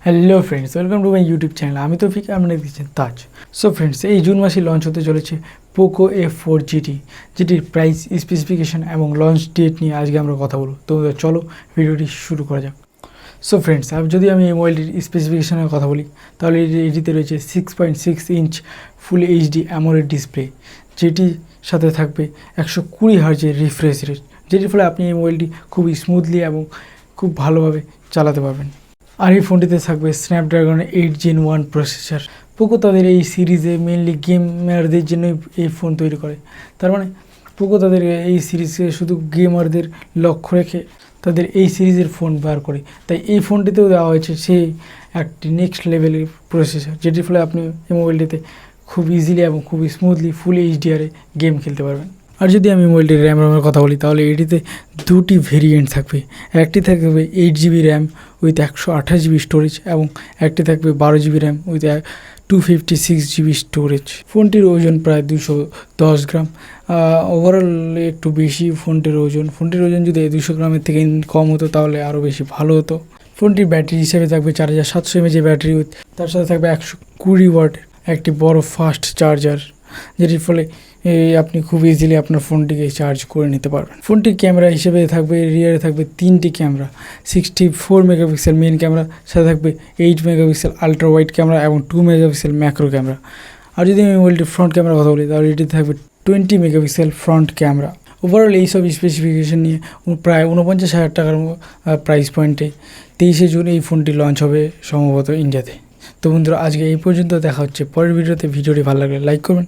Hello friends, welcome to my YouTube channel. আমি তৌফিক, আপনারা দেখছেন তাজ। সো ফ্রেন্ডস, এই জুন মাসে লঞ্চ হতে চলেছে পোকো F4 GT, যেটির প্রাইস, স্পেসিফিকেশন এবং লঞ্চ ডেট নিয়ে আজকে আমরা কথা বলব। তো চলো ভিডিওটি শুরু করা যাক। সো ফ্রেন্ডস, যদি আমি এই মোবাইলটির স্পেসিফিকেশনের কথা বলি, তাহলে এটিতে রয়েছে 6.6 inch full HD AMOLED display, যেটির সাথে থাকবে 120 হার্জের রিফ্রেশ রেট, যেটির ফলে আপনি এই মোবাইলটি খুব স্মুথলি এবং খুব ভালোভাবে চালাতে পারবেন। আর এই ফোনটিতে থাকবে স্ন্যাপড্রাগনের 8 Gen 1 প্রসেসর। পোকো তাদের এই সিরিজে মেনলি গেমারদের জন্যই এই ফোন তৈরি করে। তার মানে পোকো তাদের এই সিরিজে শুধু গেমারদের লক্ষ্য রেখে তাদের এই সিরিজের ফোন বার করে। তাই এই ফোনটিতেও দেওয়া হয়েছে সেই একটি নেক্সট লেভেলের প্রসেসর, যেটির ফলে আপনি এই মোবাইলটিতে খুব ইজিলি এবং খুব স্মুথলি ফুল এইচডিআরে গেম খেলতে পারবেন। আর যদি আমি মোবাইলটির র্যামের কথা বলি, তাহলে এটিতে দুটি ভেরিয়েন্ট থাকবে। একটি থাকবে 8GB RAM with 128GB storage এবং একটি থাকবে 12GB RAM with 256GB storage. ফোনটির ওজন প্রায় 210 গ্রাম। ওভারঅল একটু বেশি ফোনটির ওজন যদি 200 গ্রামের থেকে কম হতো তাহলে আরও বেশি ভালো হতো। ফোনটির ব্যাটারি হিসেবে থাকবে 4700 mAh ব্যাটারি উইথ তার সাথে থাকবে 120 ওয়াট একটি বড় ফাস্ট চার্জার, যেটির ফলে আপনি খুব ইজিলি আপনার ফোনটিকে চার্জ করে নিতে পারবেন। ফোনটির ক্যামেরা হিসেবে থাকবে, রিয়ারে থাকবে 3টি ক্যামেরা, 64 মেগাপিক্সেল মেন ক্যামেরা, সাথে থাকবে 8 মেগাপিক্সেল আলট্রা ওয়াইড ক্যামেরা এবং 2 মেগাপিক্সেল ম্যাক্রো ক্যামেরা। আর যদি আমি মোবাইলটির ফ্রন্ট ক্যামেরা কথা বলি, তাহলে এটি থাকবে 20 মেগাপিক্সেল ফ্রন্ট ক্যামেরা। ওভারঅল এইসব স্পেসিফিকেশন নিয়ে প্রায় 49,000 টাকার প্রাইস পয়েন্টে 23শে জুন এই ফোনটি লঞ্চ হবে সম্ভবত ইন্ডিয়াতে। তো বন্ধুরা, আজকে এই পর্যন্ত। দেখা হচ্ছে পরের ভিডিওতে। ভিডিওটি ভালো লাগলে লাইক করবেন